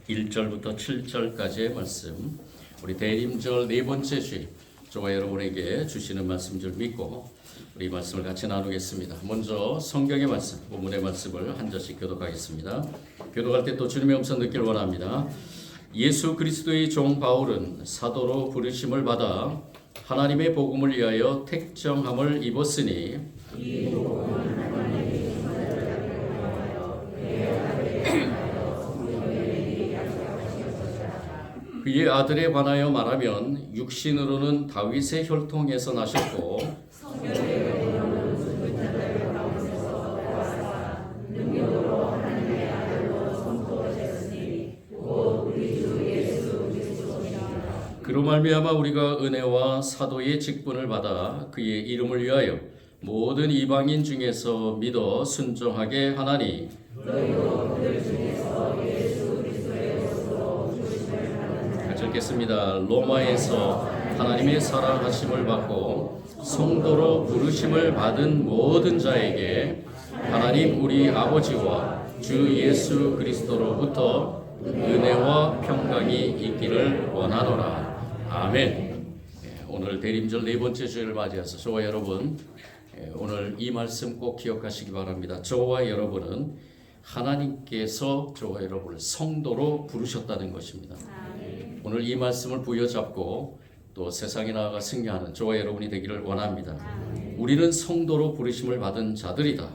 1절부터 7절까지의 말씀, 우리 대림절 네 번째 주일, 저와 여러분에게 주시는 말씀 줄 믿고 우리 말씀을 같이 나누겠습니다. 먼저 성경의 말씀, 본문의 말씀을 한 절씩 교독하겠습니다. 교독할 때 또 주님의 음성 듣기를 원합니다. 예수 그리스도의 종 바울은 사도로 부르심을 받아 하나님의 복음을 위하여 택정함을 입었으니 그의 아들에 관하여 말하면 육신으로는 다윗의 혈통에서 나셨고 그로 말미암아 우리가 은혜와 사도의 직분을 받아 그의 이름을 위하여 모든 이방인 중에서 믿어 순종하게 하나니 읽겠습니다. 로마에서 하나님의 사랑하심을 받고 성도로 부르심을 받은 모든 자에게 하나님 우리 아버지와 주 예수 그리스도로부터 은혜와 평강이 있기를 원하노라. 아멘. 오늘 대림절 네 번째 주일을 맞이해서 저와 여러분 오늘 이 말씀 꼭 기억하시기 바랍니다. 저와 여러분은 하나님께서 저와 여러분을 성도로 부르셨다는 것입니다. 오늘 이 말씀을 부여잡고 또 세상에 나아가 승리하는 저와 여러분이 되기를 원합니다. 우리는 성도로 부르심을 받은 자들이다.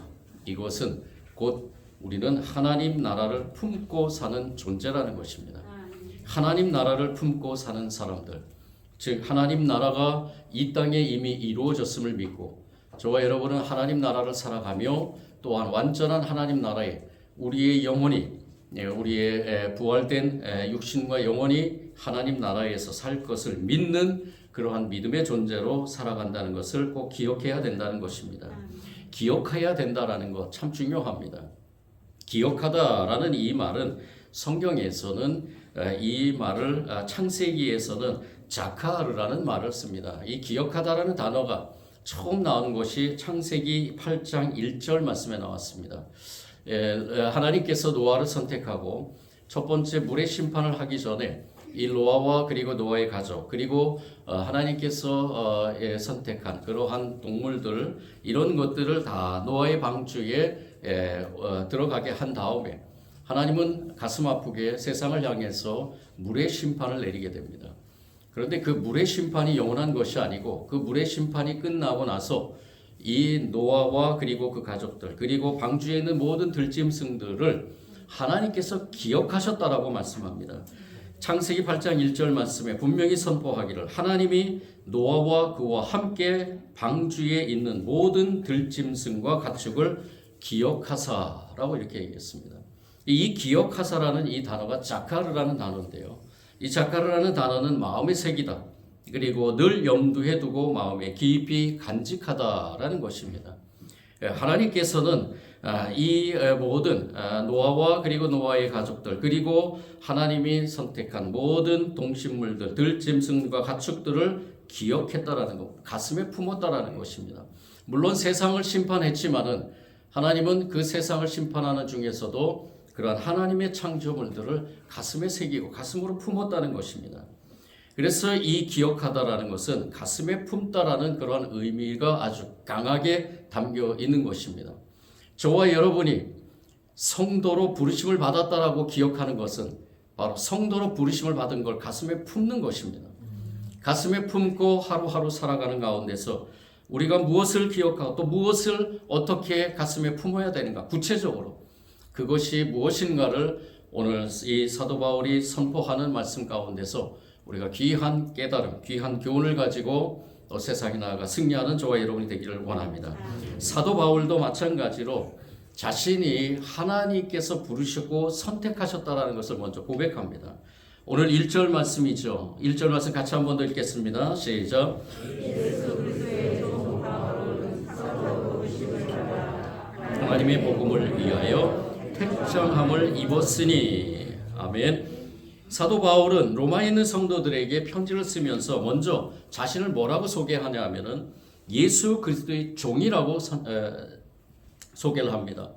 이것은 곧 우리는 하나님 나라를 품고 사는 존재라는 것입니다. 하나님 나라를 품고 사는 사람들, 즉 하나님 나라가 이 땅에 이미 이루어졌음을 믿고 저와 여러분은 하나님 나라를 살아가며 또한 완전한 하나님 나라에 우리의 영혼이 우리의 부활된 육신과 영혼이 하나님 나라에서 살 것을 믿는 그러한 믿음의 존재로 살아간다는 것을 꼭 기억해야 된다는 것입니다. 기억해야 된다는 것 참 중요합니다. 기억하다라는 이 말은 성경에서는 이 말을 창세기에서는 자카르라는 말을 씁니다. 이 기억하다라는 단어가 처음 나온 것이 창세기 8장 1절 말씀에 나왔습니다. 하나님께서 노아를 선택하고 첫 번째 물의 심판을 하기 전에 이 노아와 그리고 노아의 가족 그리고 하나님께서 선택한 그러한 동물들 이런 것들을 다 노아의 방주에 들어가게 한 다음에 하나님은 가슴 아프게 세상을 향해서 물의 심판을 내리게 됩니다. 그런데 그 물의 심판이 영원한 것이 아니고 그 물의 심판이 끝나고 나서 이 노아와 그리고 그 가족들 그리고 방주에 있는 모든 들짐승들을 하나님께서 기억하셨다라고 말씀합니다. 창세기 8장 1절 말씀에 분명히 선포하기를 하나님이 노아와 그와 함께 방주에 있는 모든 들짐승과 가축을 기억하사라고 이렇게 얘기했습니다. 이 기억하사라는 이 단어가 자카르라는 단어인데요. 이 자카르라는 단어는 마음의 색이다. 그리고 늘 염두에 두고 마음에 깊이 간직하다라는 것입니다. 하나님께서는 이 모든 노아와 그리고 노아의 가족들 그리고 하나님이 선택한 모든 동식물들, 들짐승과 가축들을 기억했다라는 것, 가슴에 품었다라는 것입니다. 물론 세상을 심판했지만은 하나님은 그 세상을 심판하는 중에서도 그러한 하나님의 창조물들을 가슴에 새기고 가슴으로 품었다는 것입니다. 그래서 이 기억하다라는 것은 가슴에 품다라는 그런 의미가 아주 강하게 담겨 있는 것입니다. 저와 여러분이 성도로 부르심을 받았다라고 기억하는 것은 바로 성도로 부르심을 받은 걸 가슴에 품는 것입니다. 가슴에 품고 하루하루 살아가는 가운데서 우리가 무엇을 기억하고 또 무엇을 어떻게 가슴에 품어야 되는가 구체적으로 그것이 무엇인가를 오늘 이 사도 바울이 선포하는 말씀 가운데서 우리가 귀한 깨달음, 귀한 교훈을 가지고 또 세상에 나아가 승리하는 저와 여러분이 되기를 원합니다. 사도 바울도 마찬가지로 자신이 하나님께서 부르시고 선택하셨다라는 것을 먼저 고백합니다. 오늘 1절 말씀이죠. 1절 말씀 같이 한 번 더 읽겠습니다. 시작. 하나님의 복음을 위하여 택정함을 입었으니. 아멘. 사도 바울은 로마에 있는 성도들에게 편지를 쓰면서 먼저 자신을 뭐라고 소개하냐 하면은 예수 그리스도의 종이라고 소개를 합니다.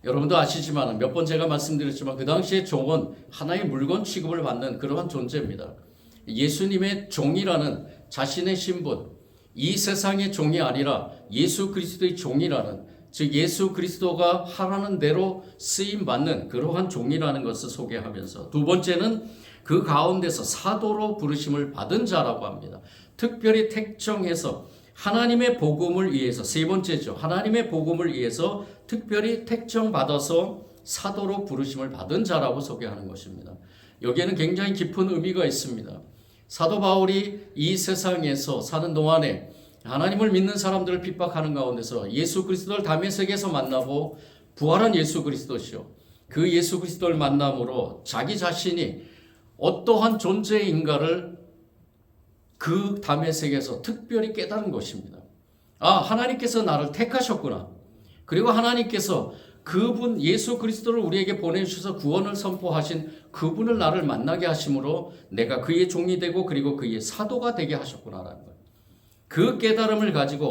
여러분도 아시지만 몇 번 제가 말씀드렸지만 그 당시에 종은 하나의 물건 취급을 받는 그러한 존재입니다. 예수님의 종이라는 자신의 신분, 이 세상의 종이 아니라 예수 그리스도의 종이라는, 즉 예수 그리스도가 하라는 대로 쓰임 받는 그러한 종이라는 것을 소개하면서, 두 번째는 그 가운데서 사도로 부르심을 받은 자라고 합니다. 특별히 택정해서 하나님의 복음을 위해서, 세 번째죠. 하나님의 복음을 위해서 특별히 택정받아서 사도로 부르심을 받은 자라고 소개하는 것입니다. 여기에는 굉장히 깊은 의미가 있습니다. 사도 바울이 이 세상에서 사는 동안에 하나님을 믿는 사람들을 핍박하는 가운데서 예수 그리스도를 다메섹에서 만나고 부활한 예수 그리스도시요, 그 예수 그리스도를 만남으로 자기 자신이 어떠한 존재인가를 그 다메섹에서 특별히 깨달은 것입니다. 하나님께서 나를 택하셨구나. 그리고 하나님께서 그분 예수 그리스도를 우리에게 보내주셔서 구원을 선포하신 그분을 나를 만나게 하심으로 내가 그의 종이 되고 그리고 그의 사도가 되게 하셨구나라는 거예요. 그 깨달음을 가지고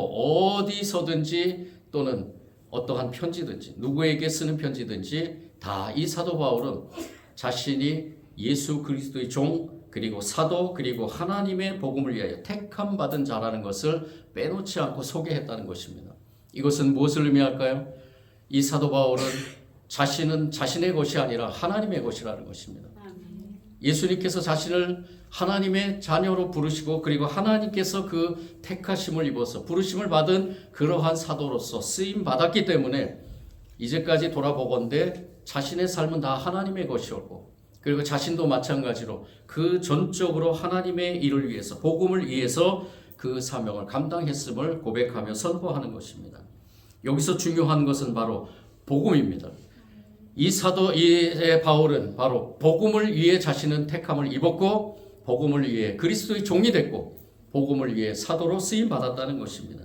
어디서든지 또는 어떠한 편지든지 누구에게 쓰는 편지든지 다 이 사도 바울은 자신이 예수 그리스도의 종 그리고 사도 그리고 하나님의 복음을 위하여 택함 받은 자라는 것을 빼놓지 않고 소개했다는 것입니다. 이것은 무엇을 의미할까요? 이 사도 바울은 자신은 자신의 것이 아니라 하나님의 것이라는 것입니다. 예수님께서 자신을 하나님의 자녀로 부르시고 그리고 하나님께서 그 택하심을 입어서 부르심을 받은 그러한 사도로서 쓰임 받았기 때문에 이제까지 돌아보건대 자신의 삶은 다 하나님의 것이었고, 그리고 자신도 마찬가지로 그 전적으로 하나님의 일을 위해서 복음을 위해서 그 사명을 감당했음을 고백하며 선포하는 것입니다. 여기서 중요한 것은 바로 복음입니다. 이 바울은 바로 복음을 위해 자신은 택함을 입었고 복음을 위해 그리스도의 종이 됐고 복음을 위해 사도로 쓰임 받았다는 것입니다.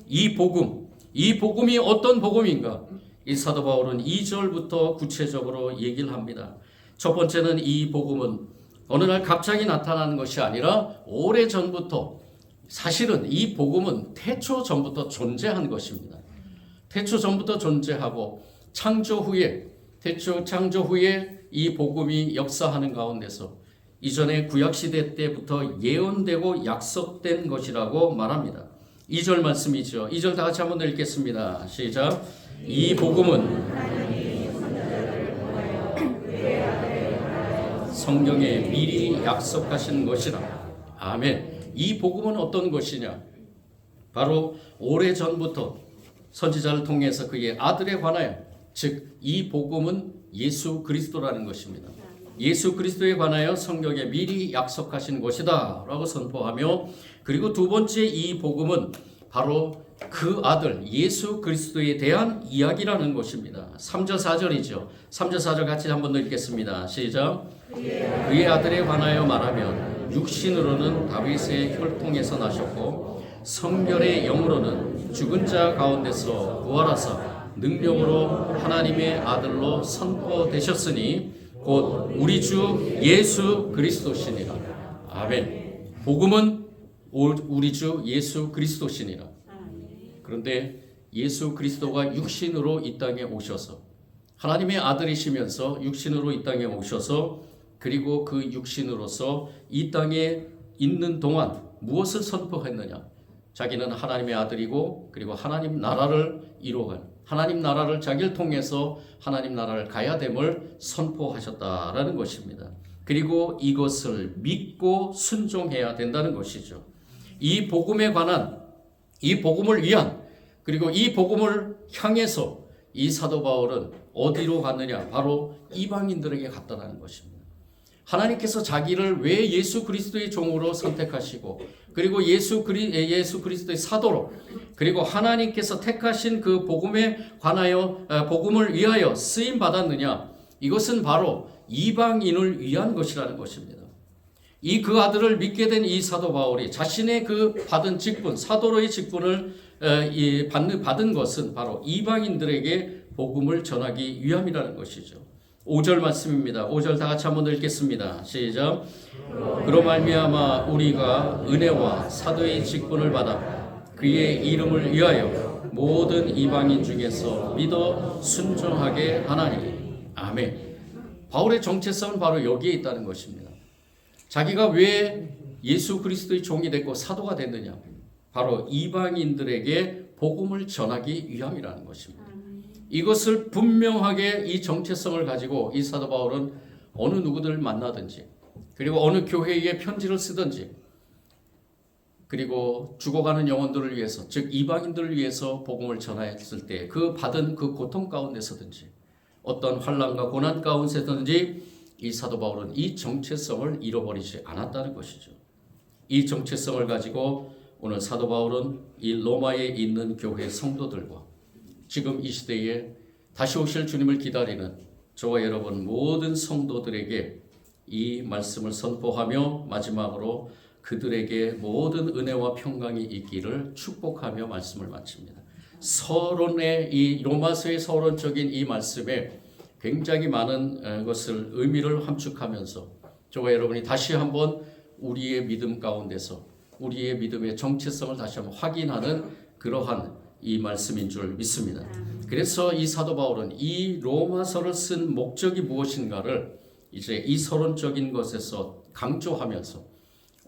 이 복음이 어떤 복음인가? 이 사도 바울은 2절부터 구체적으로 얘기를 합니다. 첫 번째는 이 복음은 어느 날 갑자기 나타나는 것이 아니라 오래전부터, 사실은 이 복음은 태초 전부터 존재한 것입니다. 태초 전부터 존재하고 창조 후에 이 복음이 역사하는 가운데서 이전에 구약시대 때부터 예언되고 약속된 것이라고 말합니다. 2절 말씀이죠. 2절 다 같이 한번 읽겠습니다. 시작. 이 복음은 성경에 미리 약속하신 것이라. 아멘. 이 복음은 어떤 것이냐? 바로 오래전부터 선지자를 통해서 그의 아들에 관하여, 즉 이 복음은 예수 그리스도라는 것입니다. 예수 그리스도에 관하여 성경에 미리 약속하신 것이다 라고 선포하며, 그리고 두 번째 이 복음은 바로 그 아들 예수 그리스도에 대한 이야기라는 것입니다. 3절 4절이죠. 3절 4절 같이 한번 더 읽겠습니다. 시작. 그의 아들에 관하여 말하면 육신으로는 다윗의 혈통에서 나셨고 성결의 영으로는 죽은 자 가운데서 부활하사 능력으로 하나님의 아들로 선포되셨으니 곧 우리 주 예수 그리스도시니라. 아멘. 복음은 우리 주 예수 그리스도시니라. 그런데 예수 그리스도가 육신으로 이 땅에 오셔서 하나님의 아들이시면서 육신으로 이 땅에 오셔서 그리고 그 육신으로서 이 땅에 있는 동안 무엇을 선포했느냐? 자기는 하나님의 아들이고 그리고 하나님 나라를 이루어가는, 하나님 나라를 자기를 통해서 하나님 나라를 가야 됨을 선포하셨다라는 것입니다. 그리고 이것을 믿고 순종해야 된다는 것이죠. 이 복음에 관한, 이 복음을 위한, 그리고 이 복음을 향해서 이 사도 바울은 어디로 갔느냐? 바로 이방인들에게 갔다는 것입니다. 하나님께서 자기를 왜 예수 그리스도의 종으로 선택하시고 그리고 예수 그리스도의 사도로, 그리고 하나님께서 택하신 그 복음에 관하여 복음을 위하여 쓰임 받았느냐? 이것은 바로 이방인을 위한 것이라는 것입니다. 이 그 아들을 믿게 된 이 사도 바울이 자신의 그 받은 직분, 사도로의 직분을 받은 것은 바로 이방인들에게 복음을 전하기 위함이라는 것이죠. 5절 말씀입니다. 5절 다 같이 한번 읽겠습니다. 시작. 그로 말미암아 우리가 은혜와 사도의 직분을 받아 그의 이름을 위하여 모든 이방인 중에서 믿어 순종하게 하나니. 아멘. 바울의 정체성은 바로 여기에 있다는 것입니다. 자기가 왜 예수 그리스도의 종이 됐고 사도가 됐느냐? 바로 이방인들에게 복음을 전하기 위함이라는 것입니다. 이것을 분명하게 이 정체성을 가지고 이 사도 바울은 어느 누구들을 만나든지, 그리고 어느 교회에 편지를 쓰든지, 그리고 죽어가는 영혼들을 위해서, 즉 이방인들을 위해서 복음을 전하였을 때 그 받은 그 고통 가운데서든지 어떤 환난과 고난 가운데서든지 이 사도 바울은 이 정체성을 잃어버리지 않았다는 것이죠. 이 정체성을 가지고 오늘 사도 바울은 이 로마에 있는 교회 성도들과 지금 이 시대에 다시 오실 주님을 기다리는 저와 여러분 모든 성도들에게 이 말씀을 선포하며 마지막으로 그들에게 모든 은혜와 평강이 있기를 축복하며 말씀을 마칩니다. 서론의 이 로마서의 서론적인 이 말씀에 굉장히 많은 것을 의미를 함축하면서 저와 여러분이 다시 한번 우리의 믿음 가운데서 우리의 믿음의 정체성을 다시 한번 확인하는 그러한 이 말씀인 줄 믿습니다. 그래서 이 사도 바울은 이 로마서를 쓴 목적이 무엇인가를 이제 이 서론적인 것에서 강조하면서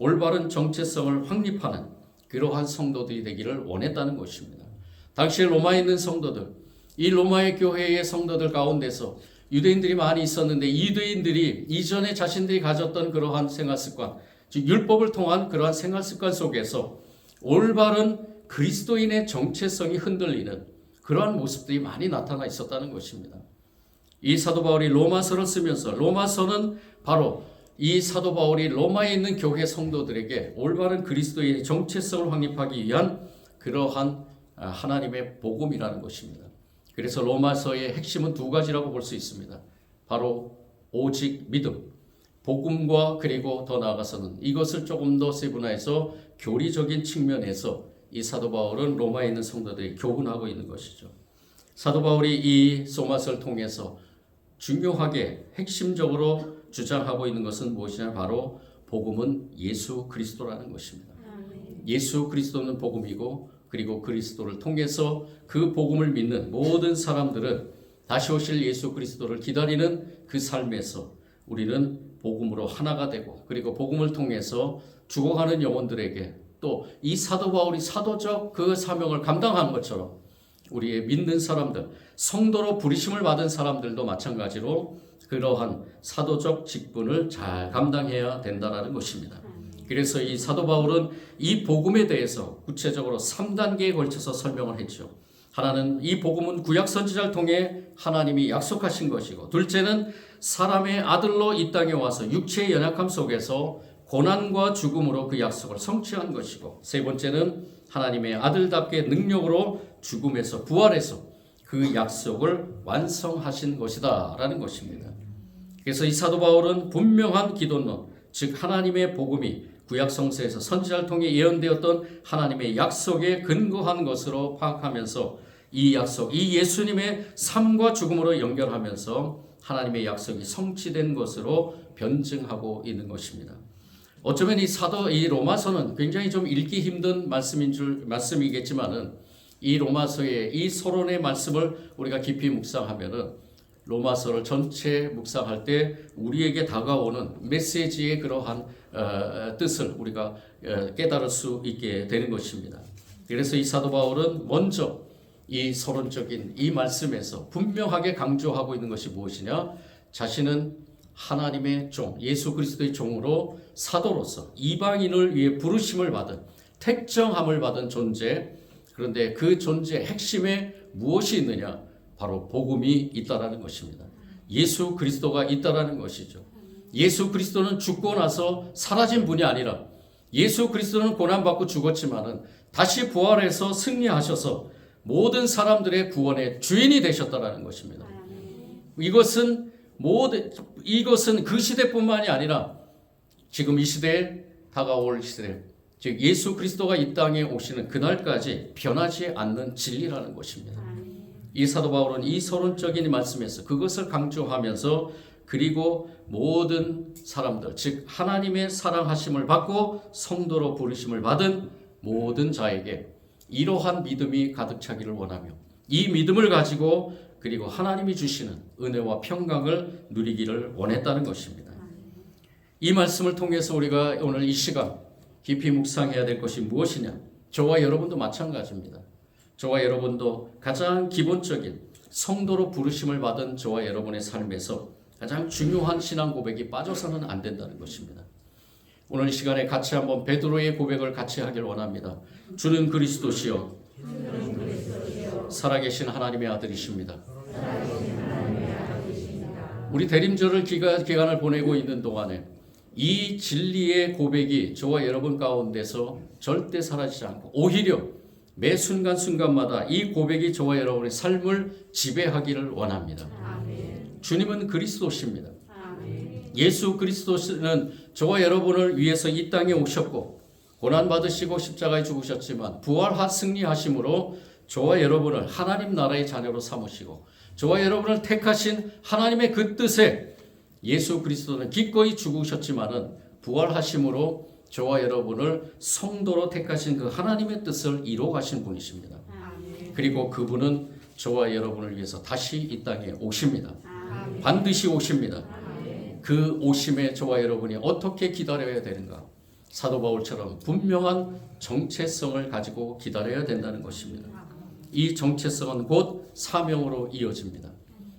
올바른 정체성을 확립하는 그러한 성도들이 되기를 원했다는 것입니다. 당시 로마에 있는 성도들, 이 로마의 교회의 성도들 가운데서 유대인들이 많이 있었는데 유대인들이 이전에 자신들이 가졌던 그러한 생활습관, 즉 율법을 통한 그러한 생활습관 속에서 올바른 그리스도인의 정체성이 흔들리는 그러한 모습들이 많이 나타나 있었다는 것입니다. 이 사도 바울이 로마서를 쓰면서 로마서는 바로 이 사도 바울이 로마에 있는 교회 성도들에게 올바른 그리스도인의 정체성을 확립하기 위한 그러한 하나님의 복음이라는 것입니다. 그래서 로마서의 핵심은 두 가지라고 볼 수 있습니다. 바로 오직 믿음, 복음과 그리고 더 나아가서는 이것을 조금 더 세분화해서 교리적인 측면에서 이 사도 바울은 로마에 있는 성도들이 교훈하고 있는 것이죠. 사도 바울이 이 로마서를 통해서 중요하게 핵심적으로 주장하고 있는 것은 무엇이냐? 바로 복음은 예수 그리스도라는 것입니다. 예수 그리스도는 복음이고 그리고 그리스도를 통해서 그 복음을 믿는 모든 사람들은 다시 오실 예수 그리스도를 기다리는 그 삶에서 우리는 복음으로 하나가 되고 그리고 복음을 통해서 죽어가는 영혼들에게 또 이 사도 바울이 사도적 그 사명을 감당한 것처럼 우리의 믿는 사람들, 성도로 부르심을 받은 사람들도 마찬가지로 그러한 사도적 직분을 잘 감당해야 된다는 것입니다. 그래서 이 사도 바울은 이 복음에 대해서 구체적으로 3단계에 걸쳐서 설명을 했죠. 하나는 이 복음은 구약 선지자를 통해 하나님이 약속하신 것이고, 둘째는 사람의 아들로 이 땅에 와서 육체의 연약함 속에서 고난과 죽음으로 그 약속을 성취한 것이고, 세 번째는 하나님의 아들답게 능력으로 죽음에서 부활해서 그 약속을 완성하신 것이다 라는 것입니다. 그래서 이 사도 바울은 분명한 기독론, 즉 하나님의 복음이 구약 성서에서 선지자를 통해 예언되었던 하나님의 약속에 근거한 것으로 파악하면서 이 약속, 이 예수님의 삶과 죽음으로 연결하면서 하나님의 약속이 성취된 것으로 변증하고 있는 것입니다. 어쩌면 이 로마서는 굉장히 좀 읽기 힘든 말씀이겠지만은 이 로마서의 이 서론의 말씀을 우리가 깊이 묵상하면은 로마서를 전체 묵상할 때 우리에게 다가오는 메시지의 그러한 뜻을 우리가 깨달을 수 있게 되는 것입니다. 그래서 이 사도 바울은 먼저 이 서론적인 이 말씀에서 분명하게 강조하고 있는 것이 무엇이냐? 자신은 하나님의 종, 예수 그리스도의 종으로 사도로서 이방인을 위해 부르심을 받은, 택정함을 받은 존재, 그런데 그 존재의 핵심에 무엇이 있느냐? 바로 복음이 있다라는 것입니다. 예수 그리스도가 있다라는 것이죠. 예수 그리스도는 죽고 나서 사라진 분이 아니라 예수 그리스도는 고난받고 죽었지만은 다시 부활해서 승리하셔서 모든 사람들의 구원의 주인이 되셨다라는 것입니다. 이것은 그 시대뿐만이 아니라 지금 이 시대에 다가올 시대, 즉 예수 그리스도가 이 땅에 오시는 그날까지 변하지 않는 진리라는 것입니다. 이 사도 바울은 이 서론적인 말씀에서 그것을 강조하면서 그리고 모든 사람들, 즉 하나님의 사랑하심을 받고 성도로 부르심을 받은 모든 자에게 이러한 믿음이 가득 차기를 원하며 이 믿음을 가지고 그리고 하나님이 주시는 은혜와 평강을 누리기를 원했다는 것입니다. 이 말씀을 통해서 우리가 오늘 이 시간 깊이 묵상해야 될 것이 무엇이냐? 저와 여러분도 마찬가지입니다. 저와 여러분도 가장 기본적인 성도로 부르심을 받은 저와 여러분의 삶에서 가장 중요한 신앙 고백이 빠져서는 안 된다는 것입니다. 오늘 이 시간에 같이 한번 베드로의 고백을 같이 하길 원합니다. 주는 그리스도시요 살아계신 하나님의 아들이십니다. 우리 대림절을 기간을 보내고 있는 동안에 이 진리의 고백이 저와 여러분 가운데서 절대 사라지지 않고 오히려 매 순간순간마다 이 고백이 저와 여러분의 삶을 지배하기를 원합니다. 주님은 그리스도십니다. 예수 그리스도는 저와 여러분을 위해서 이 땅에 오셨고 고난받으시고 십자가에 죽으셨지만 부활하 승리하심으로 저와 여러분을 하나님 나라의 자녀로 삼으시고 저와 여러분을 택하신 하나님의 그 뜻에 예수 그리스도는 기꺼이 죽으셨지만은 부활하심으로 저와 여러분을 성도로 택하신 그 하나님의 뜻을 이루어 가신 분이십니다. 그리고 그분은 저와 여러분을 위해서 다시 이 땅에 오십니다. 반드시 오십니다. 그 오심에 저와 여러분이 어떻게 기다려야 되는가? 사도 바울처럼 분명한 정체성을 가지고 기다려야 된다는 것입니다. 이 정체성은 곧 사명으로 이어집니다.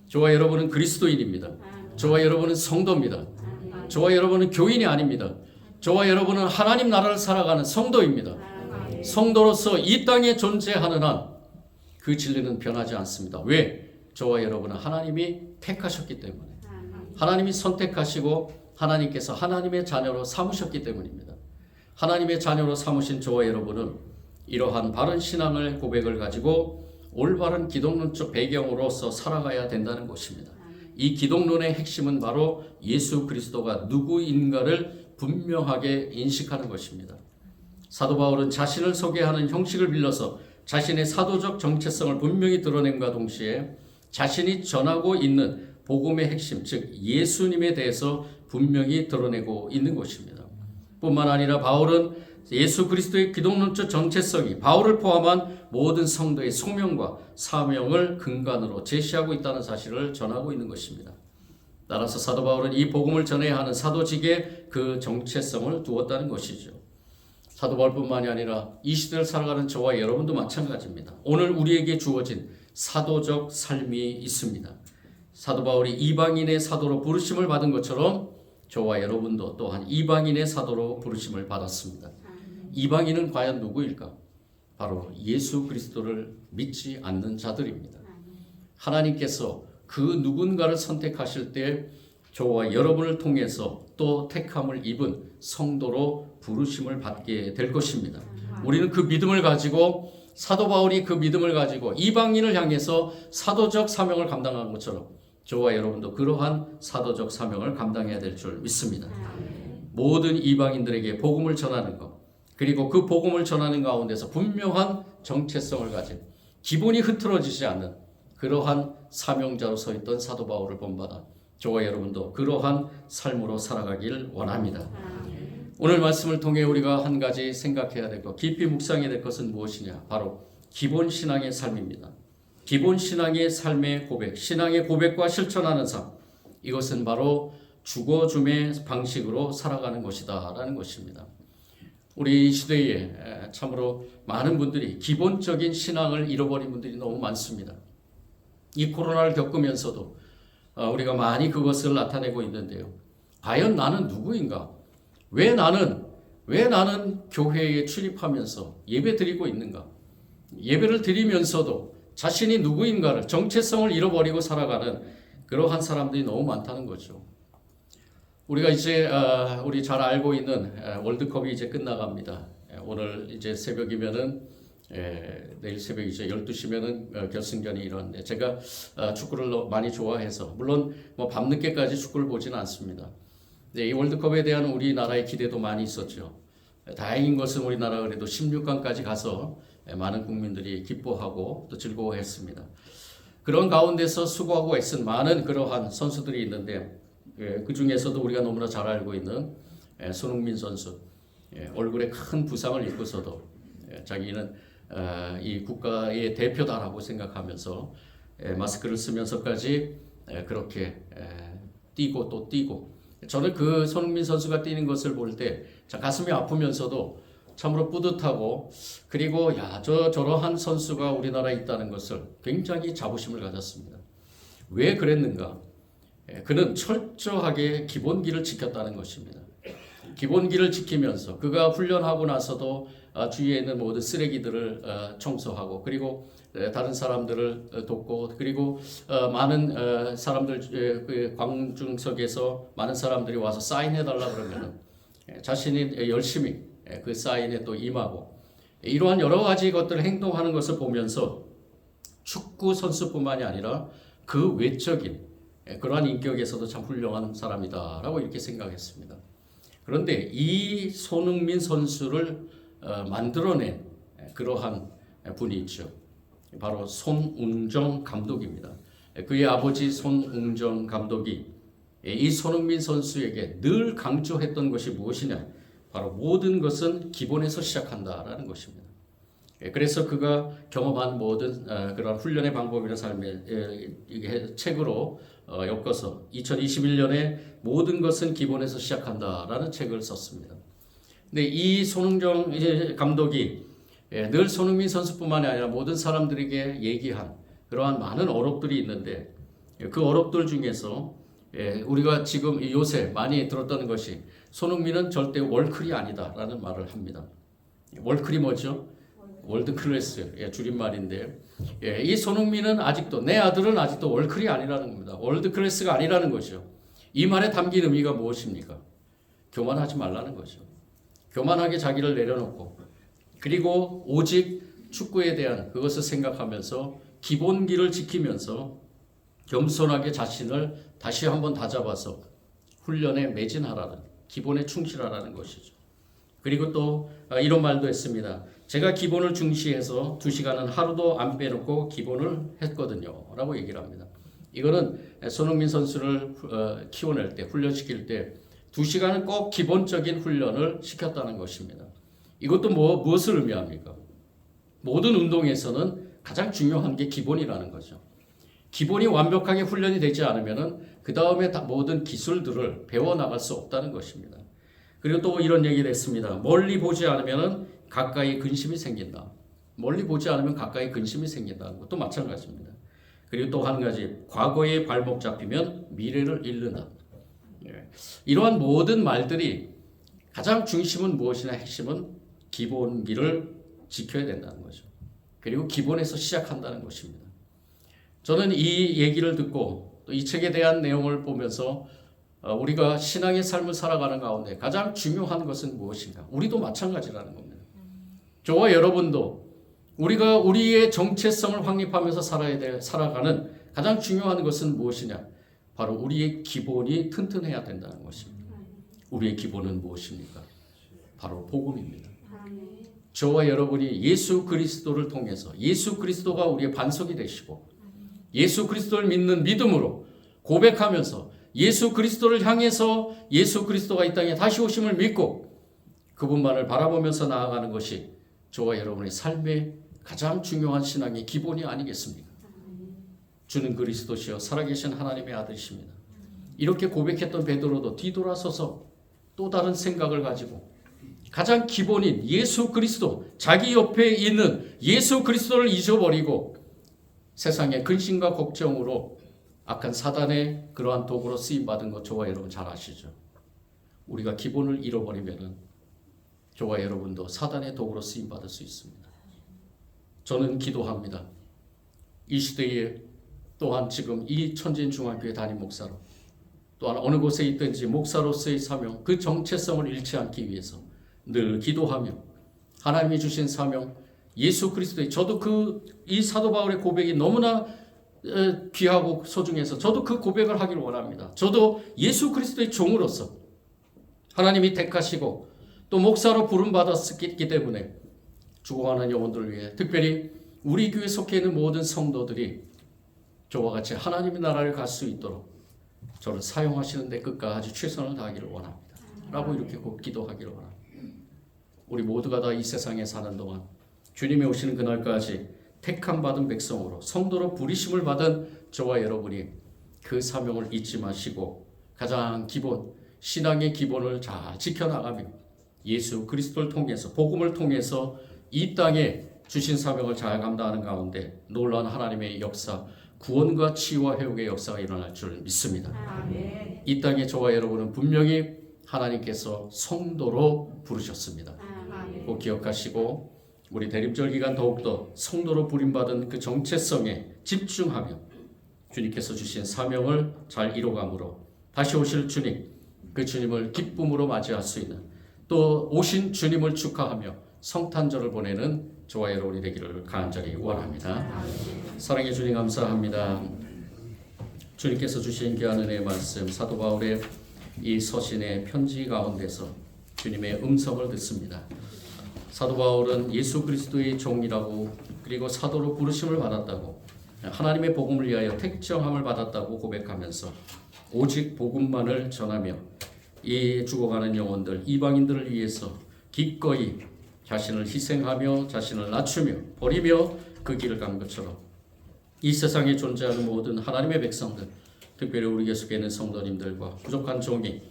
저와 여러분은 그리스도인입니다. 저와 여러분은 성도입니다. 저와 여러분은 교인이 아닙니다. 저와 여러분은 하나님 나라를 살아가는 성도입니다. 성도로서 이 땅에 존재하는 한 그 진리는 변하지 않습니다. 왜? 저와 여러분은 하나님이 택하셨기 때문에, 하나님이 선택하시고 하나님께서 하나님의 자녀로 삼으셨기 때문입니다. 하나님의 자녀로 삼으신 저와 여러분은 이러한 바른 신앙을 고백을 가지고 올바른 기독론적 배경으로서 살아가야 된다는 것입니다. 이 기독론의 핵심은 바로 예수 그리스도가 누구인가를 분명하게 인식하는 것입니다. 사도 바울은 자신을 소개하는 형식을 빌려서 자신의 사도적 정체성을 분명히 드러냄과 동시에 자신이 전하고 있는 복음의 핵심, 즉 예수님에 대해서 분명히 드러내고 있는 것입니다. 뿐만 아니라 바울은 예수 그리스도의 기독론적 정체성이 바울을 포함한 모든 성도의 소명과 사명을 근간으로 제시하고 있다는 사실을 전하고 있는 것입니다. 따라서 사도 바울은 이 복음을 전해야 하는 사도직에 그 정체성을 두었다는 것이죠. 사도 바울뿐만이 아니라 이 시대를 살아가는 저와 여러분도 마찬가지입니다. 오늘 우리에게 주어진 사도적 삶이 있습니다. 사도 바울이 이방인의 사도로 부르심을 받은 것처럼 저와 여러분도 또한 이방인의 사도로 부르심을 받았습니다. 이방인은 과연 누구일까? 바로 예수 그리스도를 믿지 않는 자들입니다. 하나님께서 그 누군가를 선택하실 때 저와 여러분을 통해서 또 택함을 입은 성도로 부르심을 받게 될 것입니다. 우리는 그 믿음을 가지고 사도 바울이 그 믿음을 가지고 이방인을 향해서 사도적 사명을 감당한 것처럼 저와 여러분도 그러한 사도적 사명을 감당해야 될 줄 믿습니다. 모든 이방인들에게 복음을 전하는 것, 그리고 그 복음을 전하는 가운데서 분명한 정체성을 가진 기본이 흐트러지지 않는 그러한 사명자로 서 있던 사도 바울을 본받아 저와 여러분도 그러한 삶으로 살아가길 원합니다. 오늘 말씀을 통해 우리가 한 가지 생각해야 될 것, 깊이 묵상해야 될 것은 무엇이냐? 바로 기본 신앙의 삶입니다. 기본 신앙의 삶의 고백, 신앙의 고백과 실천하는 삶, 이것은 바로 죽어줌의 방식으로 살아가는 것이다 라는 것입니다. 우리 시대에 참으로 많은 분들이 기본적인 신앙을 잃어버린 분들이 너무 많습니다. 이 코로나를 겪으면서도 우리가 많이 그것을 나타내고 있는데요. 과연 나는 누구인가? 왜 나는 교회에 출입하면서 예배 드리고 있는가? 예배를 드리면서도 자신이 누구인가를, 정체성을 잃어버리고 살아가는 그러한 사람들이 너무 많다는 거죠. 우리가 이제 우리 잘 알고 있는 월드컵이 이제 끝나갑니다. 오늘 이제 새벽이면은 내일 새벽 이제 12시면은 결승전이 일어났는데 제가 축구를 많이 좋아해서 물론 뭐 밤늦게까지 축구를 보지는 않습니다. 네, 이 월드컵에 대한 우리나라의 기대도 많이 있었죠. 다행인 것은 우리나라가 그래도 16강까지 가서 많은 국민들이 기뻐하고 또 즐거워했습니다. 그런 가운데서 수고하고 애쓴 많은 그러한 선수들이 있는데 그 중에서도 우리가 너무나 잘 알고 있는 손흥민 선수, 얼굴에 큰 부상을 입고서도 자기는 이 국가의 대표다라고 생각하면서 마스크를 쓰면서까지 그렇게 뛰고 또 뛰고, 저는 그 손흥민 선수가 뛰는 것을 볼 때 가슴이 아프면서도 참으로 뿌듯하고, 그리고 저러한 선수가 우리나라에 있다는 것을 굉장히 자부심을 가졌습니다. 왜 그랬는가? 그는 철저하게 기본기를 지켰다는 것입니다. 기본기를 지키면서 그가 훈련하고 나서도 주위에 있는 모든 쓰레기들을 청소하고, 그리고 다른 사람들을 돕고, 그리고 많은 사람들 광중석에서 많은 사람들이 와서 사인해달라 그러면 자신이 열심히 그 사인에 또 임하고, 이러한 여러 가지 것들을 행동하는 것을 보면서 축구 선수뿐만이 아니라 그 외적인 그러한 인격에서도 참 훌륭한 사람이다라고 이렇게 생각했습니다. 그런데 이 손흥민 선수를 만들어낸 그러한 분이 있죠. 바로 손웅정 감독입니다. 그의 아버지 손웅정 감독이 이 손흥민 선수에게 늘 강조했던 것이 무엇이냐? 바로 모든 것은 기본에서 시작한다라는 것입니다. 그래서 그가 경험한 모든 그런 훈련의 방법이나 삶의 책으로 엮어서 2021년에 모든 것은 기본에서 시작한다라는 책을 썼습니다. 근데 이 손흥정 감독이 늘 손흥민 선수뿐만이 아니라 모든 사람들에게 얘기한 그러한 많은 어록들이 있는데, 그 어록들 중에서 우리가 지금 요새 많이 들었던 것이 손흥민은 절대 월클이 아니다라는 말을 합니다. 월클이 뭐죠? 월드 클래스 줄임말인데, 이 손흥민은 아직도, 내 아들은 아직도 월클이 아니라는 겁니다. 월드 클래스가 아니라는 것이죠. 이 말에 담긴 의미가 무엇입니까? 교만하지 말라는 거죠. 교만하게 자기를 내려놓고, 그리고 오직 축구에 대한 그것을 생각하면서 기본기를 지키면서 겸손하게 자신을 다시 한번 다잡아서 훈련에 매진하라는, 기본에 충실하라는 것이죠. 그리고 또 이런 말도 했습니다. 제가 기본을 중시해서 2시간은 하루도 안 빼놓고 기본을 했거든요 라고 얘기를 합니다. 이거는 손흥민 선수를 키워낼 때, 훈련시킬 때 2시간은 꼭 기본적인 훈련을 시켰다는 것입니다. 이것도 무엇을 의미합니까? 모든 운동에서는 가장 중요한 게 기본이라는 거죠. 기본이 완벽하게 훈련이 되지 않으면 그 다음에 모든 기술들을 배워나갈 수 없다는 것입니다. 그리고 또 이런 얘기를 했습니다. 멀리 보지 않으면 가까이 근심이 생긴다. 멀리 보지 않으면 가까이 근심이 생긴다는 것도 마찬가지입니다. 그리고 또 한 가지, 과거에 발목 잡히면 미래를 잃는다. 이러한 모든 말들이 가장 중심은 무엇이나 핵심은 기본기를 지켜야 된다는 거죠. 그리고 기본에서 시작한다는 것입니다. 저는 이 얘기를 듣고 또 이 책에 대한 내용을 보면서 우리가 신앙의 삶을 살아가는 가운데 가장 중요한 것은 무엇인가? 우리도 마찬가지라는 겁니다. 저와 여러분도 우리가 우리의 정체성을 확립하면서 살아가는 가장 중요한 것은 무엇이냐? 바로 우리의 기본이 튼튼해야 된다는 것입니다. 우리의 기본은 무엇입니까? 바로 복음입니다. 저와 여러분이 예수 그리스도를 통해서, 예수 그리스도가 우리의 반석이 되시고 예수 그리스도를 믿는 믿음으로 고백하면서 예수 그리스도를 향해서 예수 그리스도가 이 땅에 다시 오심을 믿고 그분만을 바라보면서 나아가는 것이 저와 여러분의 삶의 가장 중요한 신앙의 기본이 아니겠습니까? 주는 그리스도시여 살아계신 하나님의 아들이십니다. 이렇게 고백했던 베드로도 뒤돌아서서 또 다른 생각을 가지고 가장 기본인 예수 그리스도, 자기 옆에 있는 예수 그리스도를 잊어버리고 세상의 근심과 걱정으로 악한 사단의 그러한 도구로 쓰임받은 것 저와 여러분 잘 아시죠? 우리가 기본을 잃어버리면 저와 여러분도 사단의 도구로 쓰임받을 수 있습니다. 저는 기도합니다. 이 시대에 또한 지금 이 천진중앙교회 담임 목사로, 또한 어느 곳에 있든지 목사로서의 사명, 그 정체성을 잃지 않기 위해서 늘 기도하며 하나님이 주신 사명, 예수 그리스도의, 저도 이 사도 바울의 고백이 너무나 귀하고 소중해서 저도 그 고백을 하기를 원합니다. 저도 예수 그리스도의 종으로서 하나님이 택하시고 또 목사로 부름받았기 때문에 죽어가는 영혼들을 위해, 특별히 우리 교회에 속해 있는 모든 성도들이 저와 같이 하나님의 나라를 갈 수 있도록 저를 사용하시는 데 끝까지 최선을 다하기를 원합니다. 라고 이렇게 꼭 기도하기를 원합니다. 우리 모두가 다 이 세상에 사는 동안 주님이 오시는 그날까지 택함 받은 백성으로 성도로 부르심을 받은 저와 여러분이 그 사명을 잊지 마시고 가장 기본 신앙의 기본을 잘 지켜나가며 예수 그리스도를 통해서 복음을 통해서 이 땅에 주신 사명을 잘 감당하는 가운데 놀라운 하나님의 역사, 구원과 치유와 회복의 역사가 일어날 줄 믿습니다. 아멘. 이 땅에 저와 여러분은 분명히 하나님께서 성도로 부르셨습니다. 아멘. 꼭 기억하시고 우리 대림절 기간 더욱더 성도로 부름받은 그 정체성에 집중하며 주님께서 주신 사명을 잘 이뤄감으로 다시 오실 주님, 그 주님을 기쁨으로 맞이할 수 있는 또 오신 주님을 축하하며 성탄절을 보내는 저와 여러분이 되기를 간절히 원합니다. 사랑해 주님 감사합니다. 주님께서 주신 귀한 은혜의 말씀 사도 바울의 이 서신의 편지 가운데서 주님의 음성을 듣습니다. 사도 바울은 예수 그리스도의 종이라고 그리고 사도로 부르심을 받았다고 하나님의 복음을 위하여 택정함을 받았다고 고백하면서 오직 복음만을 전하며 이 죽어가는 영혼들 이방인들을 위해서 기꺼이 자신을 희생하며 자신을 낮추며 버리며 그 길을 간 것처럼 이 세상에 존재하는 모든 하나님의 백성들 특별히 우리 계속에 있는 성도님들과 부족한 종이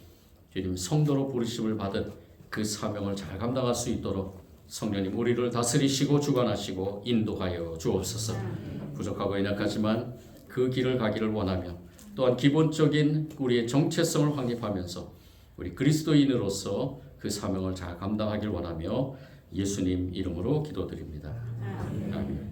주님 성도로 부르심을 받은 그 사명을 잘 감당할 수 있도록 성령님 우리를 다스리시고 주관하시고 인도하여 주옵소서. 부족하고 연약하지만 그 길을 가기를 원하며 또한 기본적인 우리의 정체성을 확립하면서 우리 그리스도인으로서 그 사명을 잘 감당하길 원하며 예수님 이름으로 기도드립니다. 아멘.